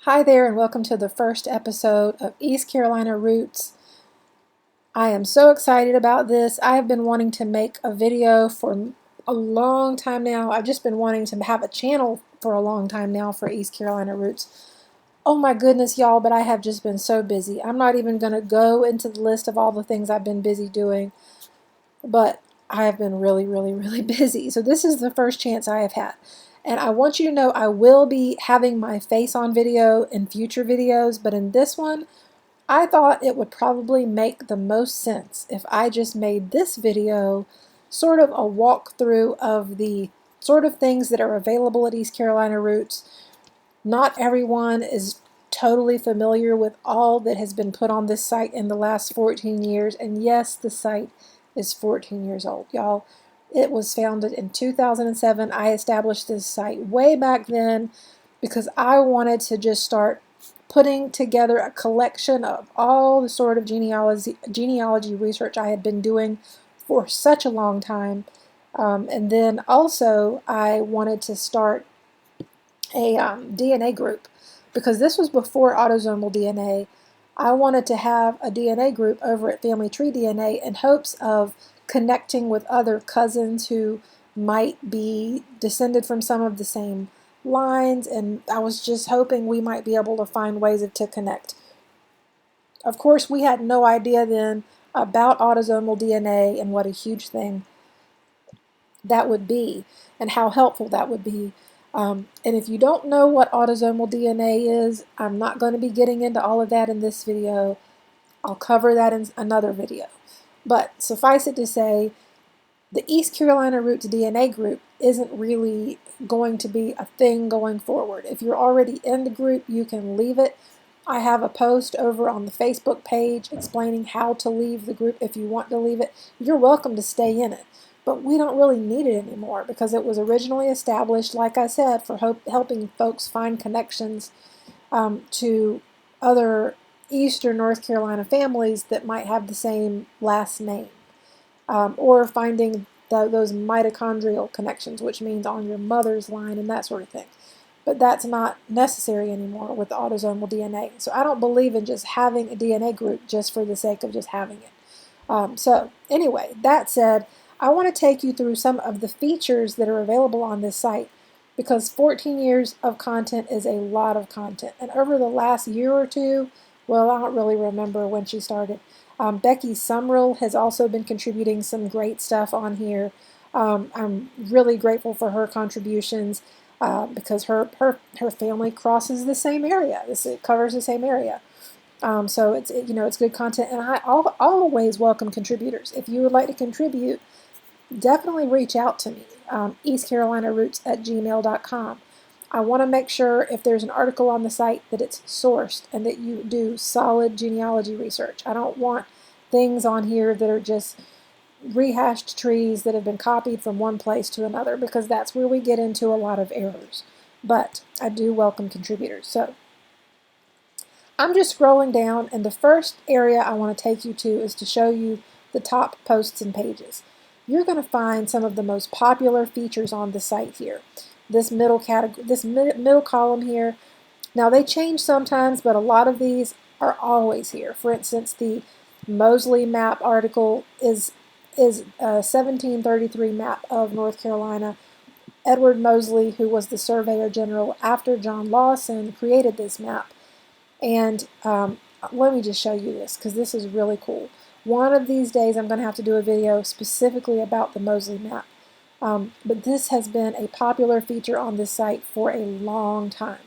Hi there, and welcome to the first episode of East Carolina Roots. I am so excited about this. I have been wanting to make a video for a long time now. I've just been wanting to have a channel for a long time now for East Carolina Roots. Oh my goodness, y'all, but I have just been so busy. I'm not even going to go into the list of all the things I've been busy doing, but I have been really busy. So this is the first chance I have had. And I want you to know I will be having my face on video in future videos, but in this one, I thought it would probably make the most sense if I just made this video sort of a walkthrough of the sort of things that are available at East Carolina Roots. Not everyone is totally familiar with all that has been put on this site in the last 14 years, and yes, the site is 14 years old, y'all. It was founded in 2007. I established this site way back then because I wanted to just start putting together a collection of all the sort of genealogy research I had been doing for such a long time. And then also I wanted to start a DNA group because this was before autosomal DNA. I wanted to have a DNA group over at Family Tree DNA in hopes of connecting with other cousins who might be descended from some of the same lines, and I was just hoping we might be able to find ways to connect. Of course, we had no idea then about autosomal DNA and what a huge thing that would be and how helpful that would be. And if you don't know what autosomal DNA is, I'm not going to be getting into all of that in this video. I'll cover that in another video. But suffice it to say, the East Carolina Roots DNA group isn't really going to be a thing going forward. If you're already in the group, you can leave it. I have a post over on the Facebook page explaining how to leave the group if you want to leave it. You're welcome to stay in it, but we don't really need it anymore because it was originally established, like I said, for helping folks find connections to other Eastern North Carolina families that might have the same last name. Or finding those mitochondrial connections, which means on your mother's line and that sort of thing. But that's not necessary anymore with autosomal DNA. So I don't believe in just having a DNA group just for the sake of just having it. So anyway, that said, I want to take you through some of the features that are available on this site because 14 years of content is a lot of content. And over the last year or two, well, I don't really remember when she started, Becky Sumrell has also been contributing some great stuff on here. I'm really grateful for her contributions because her family crosses the same area. It covers the same area. So it's good content, and I always welcome contributors. If you would like to contribute, definitely reach out to me, eastcarolinaroots@gmail.com. I want to make sure if there's an article on the site that it's sourced and that you do solid genealogy research. I don't want things on here that are just rehashed trees that have been copied from one place to another because that's where we get into a lot of errors. But I do welcome contributors. So I'm just scrolling down, and the first area I want to take you to is to show you the top posts and pages. You're going to find some of the most popular features on the site here. This middle column here. Now they change sometimes, but a lot of these are always here. For instance, the Mosley Map article is a 1733 map of North Carolina. Edward Mosley, who was the Surveyor General after John Lawson, created this map. And let me just show you this because this is really cool. One of these days I'm going to have to do a video specifically about the Mosley Map. But this has been a popular feature on this site for a long time.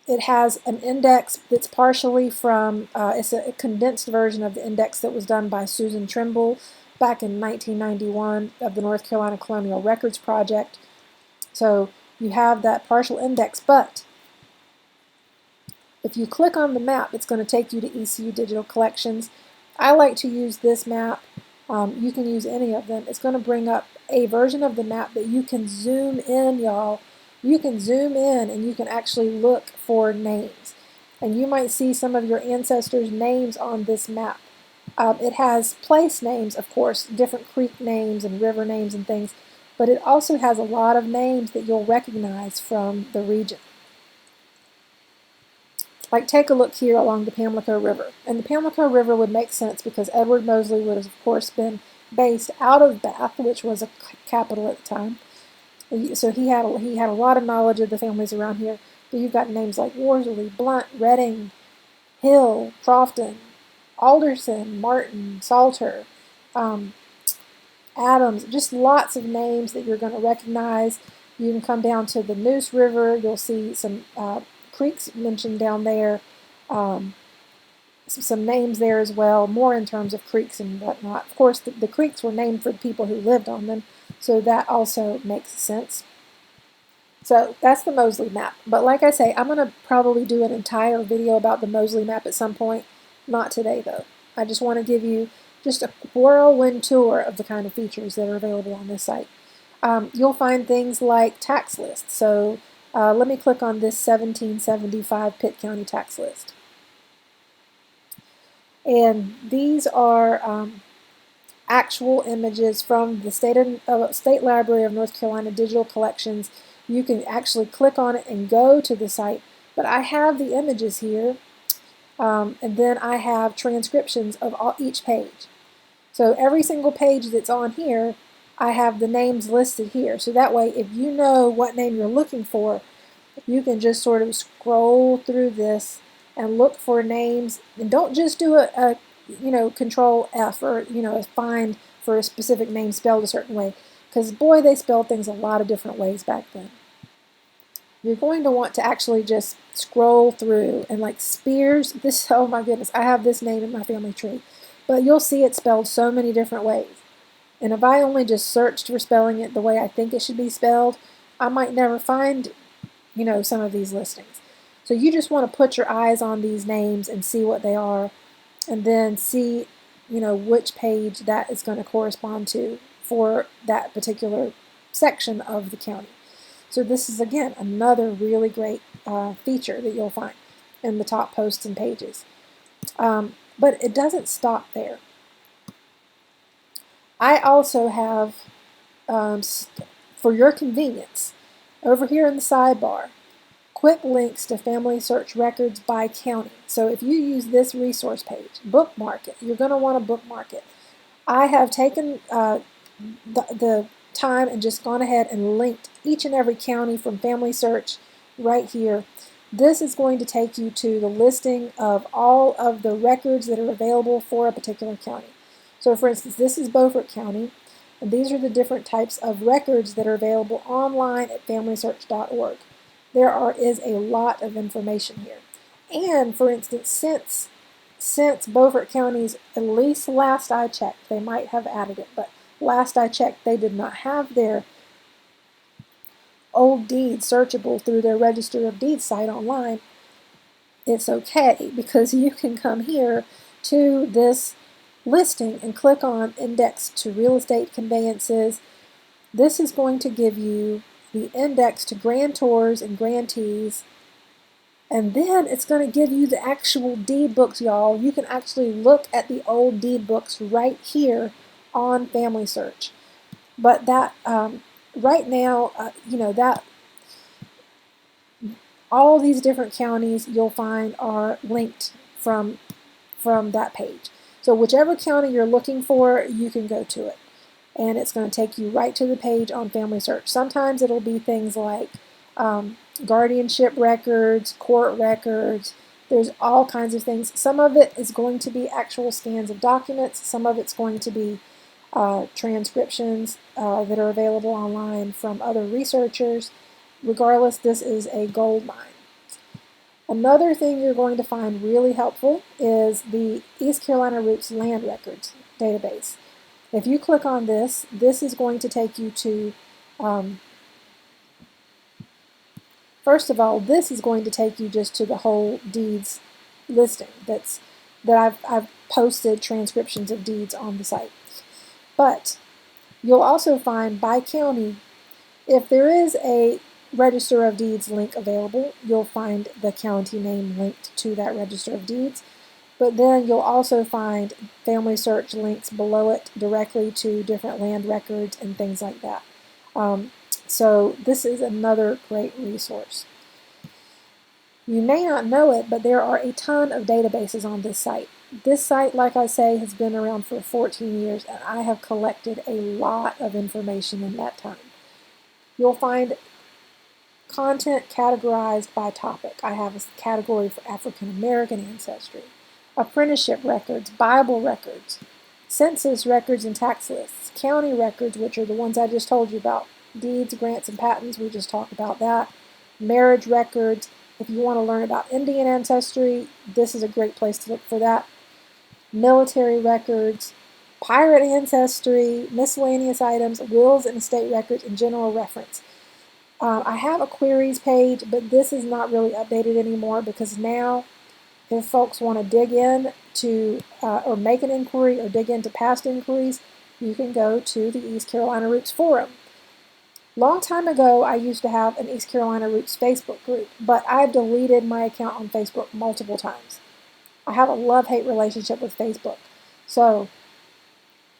It has an index that's partially from, it's a condensed version of the index that was done by Susan Trimble back in 1991 of the North Carolina Colonial Records Project. So you have that partial index, but if you click on the map, it's going to take you to ECU Digital Collections. I like to use this map. You can use any of them. It's going to bring up a version of the map that you can zoom in, y'all. You can zoom in and you can actually look for names. And you might see some of your ancestors' names on this map. It has place names, of course, different creek names and river names and things, but it also has a lot of names that you'll recognize from the region. like take a look here along the Pamlico River. And the Pamlico River would make sense because Edward Mosley would have, of course, been based out of Bath, which was a capital at the time. So he had a lot of knowledge of the families around here. But you've got names like Worsley, Blunt, Reading, Hill, Crofton, Alderson, Martin, Salter, Adams, just lots of names that you're going to recognize. You can come down to the Neuse River. You'll see some creeks mentioned down there. Some names there as well, more in terms of creeks and whatnot. Of course, the creeks were named for the people who lived on them, so that also makes sense. So that's the Mosley Map. But like I say, I'm going to probably do an entire video about the Mosley Map at some point. Not today, though. I just want to give you just a whirlwind tour of the kind of features that are available on this site. You'll find things like tax lists. So let me click on this 1775 Pitt County tax list. And these are actual images from the State Library of North Carolina digital collections. You can actually click on it and go to the site. But I have the images here, and then I have transcriptions of each page. So every single page that's on here, I have the names listed here. So that way, if you know what name you're looking for, you can just sort of scroll through this and look for names. And don't just do a Control F or a find for a specific name spelled a certain way, because boy, they spelled things a lot of different ways back then. You're going to want to actually just scroll through, and like Spears, this, oh my goodness, I have this name in my family tree, but you'll see it spelled so many different ways. And if I only just searched for spelling it the way I think it should be spelled, I might never find, some of these listings. So you just want to put your eyes on these names and see what they are, and then see, which page that is going to correspond to for that particular section of the county. So this is, again, another really great feature that you'll find in the top posts and pages. But it doesn't stop there. I also have, for your convenience, over here in the sidebar, quick links to family search records by county. So if you use this resource page, bookmark it. You're going to want to bookmark it. I have taken the time and just gone ahead and linked each and every county from Family Search right here. This is going to take you to the listing of all of the records that are available for a particular county. So for instance, this is Beaufort County, and these are the different types of records that are available online at FamilySearch.org. There is a lot of information here. And for instance, since Beaufort County's, at least last I checked, they might have added it, but last I checked, they did not have their old deeds searchable through their Register of Deeds site online. It's okay, because you can come here to this listing and click on Index to Real Estate Conveyances. This is going to give you the index to grantors and grantees, and then it's going to give you the actual deed books, y'all. You can actually look at the old deed books right here on Family Search. But that right now, that all these different counties you'll find are linked from that page. So whichever county you're looking for, you can go to it, and it's going to take you right to the page on Family Search. Sometimes it'll be things like guardianship records, court records. There's all kinds of things. Some of it is going to be actual scans of documents. Some of it's going to be transcriptions that are available online from other researchers. Regardless, this is a gold mine. Another thing you're going to find really helpful is the East Carolina Roots Land Records database. If you click on this, this is going to take you to, first of all, this is going to take you just to the whole deeds listing that I've posted transcriptions of deeds on the site. But you'll also find by county, if there is a Register of Deeds link available, you'll find the county name linked to that Register of Deeds. But then you'll also find Family Search links below it directly to different land records and things like that. So this is another great resource. You may not know it, but there are a ton of databases on this site. This site, like I say, has been around for 14 years, and I have collected a lot of information in that time. You'll find content categorized by topic. I have a category for African American ancestry, apprenticeship records, Bible records, census records and tax lists, county records, which are the ones I just told you about, deeds, grants, and patents, we just talked about that, marriage records. If you want to learn about Indian ancestry, this is a great place to look for that. Military records, pirate ancestry, miscellaneous items, wills and estate records, and general reference. I have a queries page, but this is not really updated anymore because now if folks want to dig in to or make an inquiry or dig into past inquiries, you can go to the East Carolina Roots Forum. Long time ago, I used to have an East Carolina Roots Facebook group, but I've deleted my account on Facebook multiple times. I have a love-hate relationship with Facebook. So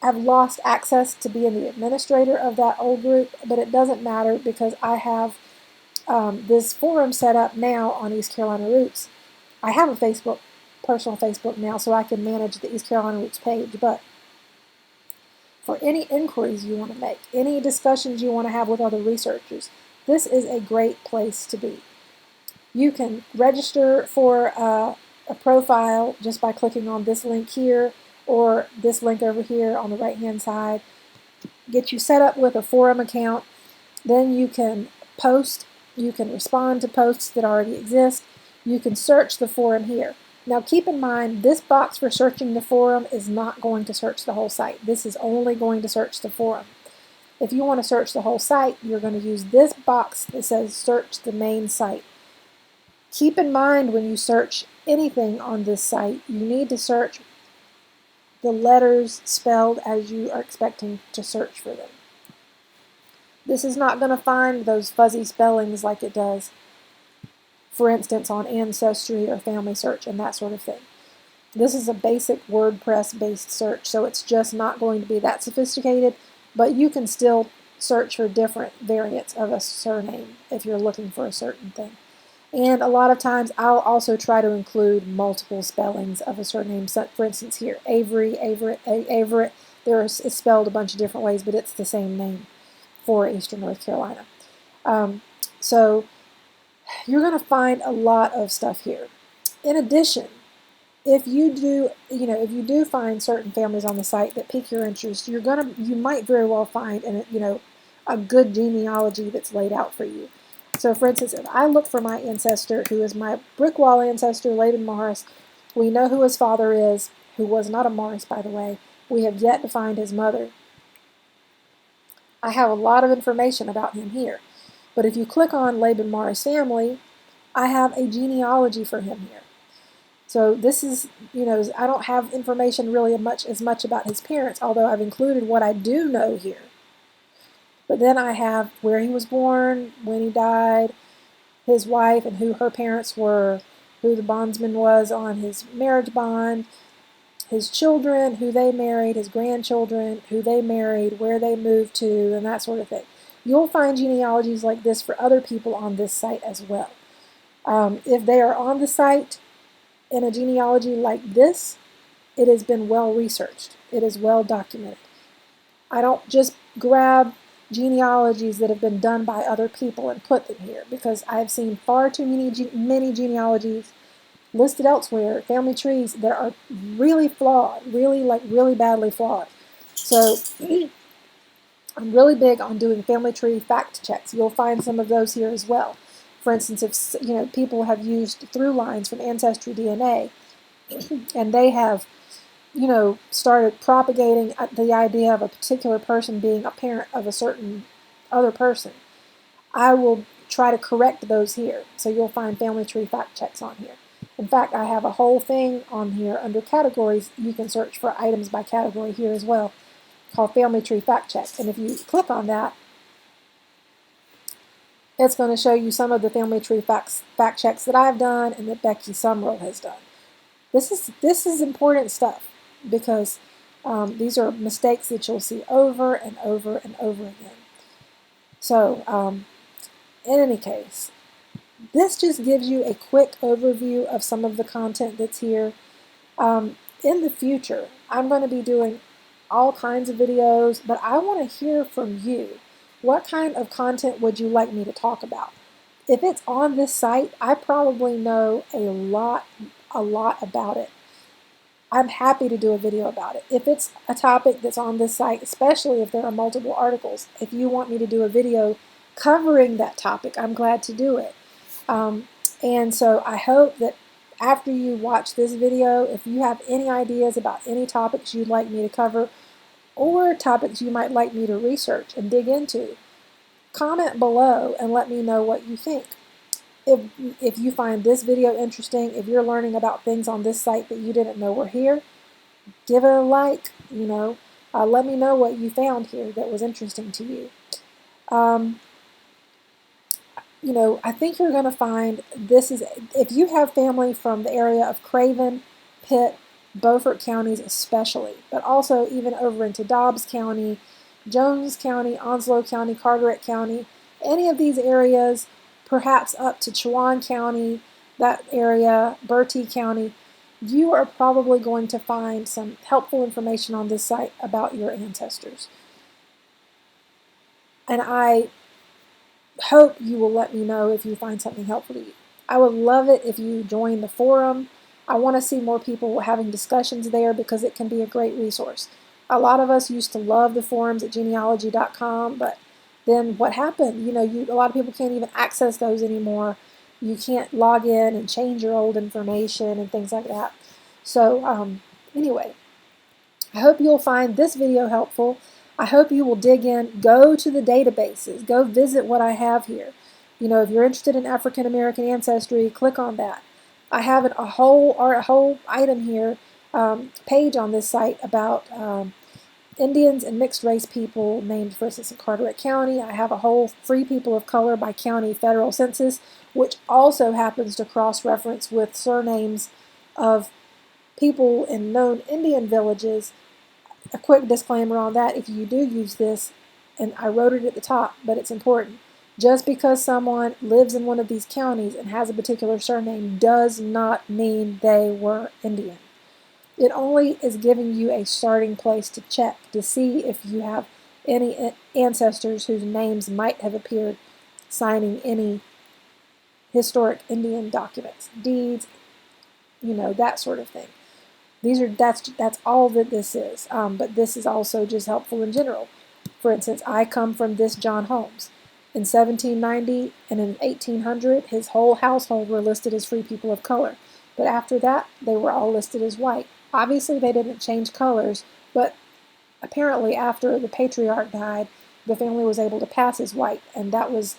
I've lost access to being the administrator of that old group, but it doesn't matter because I have this forum set up now on East Carolina Roots. I have a personal Facebook now, so I can manage the East Carolina Roots page, but for any inquiries you want to make, any discussions you want to have with other researchers, this is a great place to be. You can register for a profile just by clicking on this link here or this link over here on the right-hand side. Get you set up with a forum account. Then you can post. You can respond to posts that already exist. You can search the forum here. Now keep in mind, this box for searching the forum is not going to search the whole site. This is only going to search the forum. If you want to search the whole site, you're going to use this box that says search the main site. Keep in mind when you search anything on this site, you need to search the letters spelled as you are expecting to search for them. This is not going to find those fuzzy spellings like it does, for instance, on Ancestry or Family Search and that sort of thing. This is a basic WordPress-based search, so it's just not going to be that sophisticated, but you can still search for different variants of a surname if you're looking for a certain thing. And a lot of times I'll also try to include multiple spellings of a surname. So for instance here, Avery, Averett, it's spelled a bunch of different ways, but it's the same name for Eastern North Carolina. So you're going to find a lot of stuff here. In addition, if you do find certain families on the site that pique your interest, you might very well find a good genealogy that's laid out for you. So for instance, if I look for my ancestor, who is my brick wall ancestor, Laban Morris, we know who his father is, who was not a Morris, by the way. We have yet to find his mother. I have a lot of information about him here. But if you click on Laban Morris family, I have a genealogy for him here. So this is, I don't have information really as much about his parents, although I've included what I do know here. But then I have where he was born, when he died, his wife and who her parents were, who the bondsman was on his marriage bond, his children, who they married, his grandchildren, who they married, where they moved to, and that sort of thing. You'll find genealogies like this for other people on this site as well. If they are on the site in a genealogy like this, it has been well researched. It is well documented. I don't just grab genealogies that have been done by other people and put them here, because I've seen far too many genealogies listed elsewhere, family trees that are really flawed, really badly flawed. So I'm really big on doing family tree fact checks. You'll find some of those here as well. For instance, if people have used through lines from Ancestry DNA, and they have started propagating the idea of a particular person being a parent of a certain other person, I will try to correct those here. So you'll find family tree fact checks on here. In fact, I have a whole thing on here under categories. You can search for items by category here as well, called Family Tree Fact Check. And if you click on that, it's going to show you some of the family tree fact checks that I've done and that Becky Summerall has done. This is important stuff, because these are mistakes that you'll see over and over and over again. So in any case, This just gives you a quick overview of some of the content that's here. In the future, I'm going to be doing all kinds of videos, but I want to hear from you. What kind of content would you like me to talk about? If it's on this site, I probably know a lot about it. I'm happy to do a video about it. If it's a topic that's on this site, especially if there are multiple articles, if you want me to do a video covering that topic, I'm glad to do it. And so I hope that after you watch this video, if you have any ideas about any topics you'd like me to cover or topics you might like me to research and dig into, comment below and let me know what you think. If you find this video interesting, if you're learning about things on this site that you didn't know were here, give it a like, let me know what you found here that was interesting to you. I think you're going to find this is, if you have family from the area of Craven, Pitt, Beaufort counties especially, but also even over into Dobbs County, Jones County, Onslow County, Carteret County, any of these areas, perhaps up to Chowan County, that area, Bertie County, you are probably going to find some helpful information on this site about your ancestors. And I hope you will let me know if you find something helpful to you. I would love it if you join the forum. I want to see more people having discussions there because it can be a great resource. A lot of us used to love the forums at genealogy.com, but then what happened? A lot of people can't even access those anymore. You can't log in and change your old information and things like that. So anyway, I hope you'll find this video helpful. I hope you will dig in, go to the databases, go visit what I have here. If you're interested in African American ancestry, click on that. I have a whole item here, page on this site about Indians and mixed race people named, for instance, in Carteret County. I have a whole free people of color by county federal census, which also happens to cross-reference with surnames of people in known Indian villages. A quick disclaimer on that, if you do use this, and I wrote it at the top, but it's important. Just because someone lives in one of these counties and has a particular surname does not mean they were Indian. It only is giving you a starting place to check to see if you have any ancestors whose names might have appeared signing any historic Indian documents, deeds, that sort of thing. That's all that this is, but this is also just helpful in general. For instance, I come from this John Holmes. In 1790 and in 1800, his whole household were listed as free people of color, but after that, they were all listed as white. Obviously, they didn't change colors, but apparently after the patriarch died, the family was able to pass as white, and that was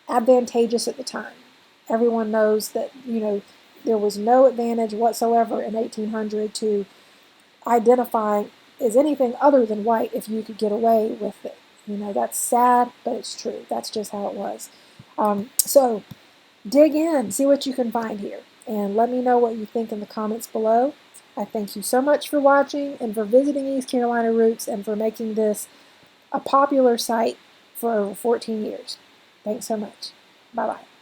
advantageous at the time. Everyone knows that, there was no advantage whatsoever in 1800 to identifying as anything other than white if you could get away with it. That's sad, but it's true. That's just how it was. So dig in, see what you can find here, and let me know what you think in the comments below. I thank you so much for watching and for visiting East Carolina Roots and for making this a popular site for over 14 years. Thanks so much. Bye-bye.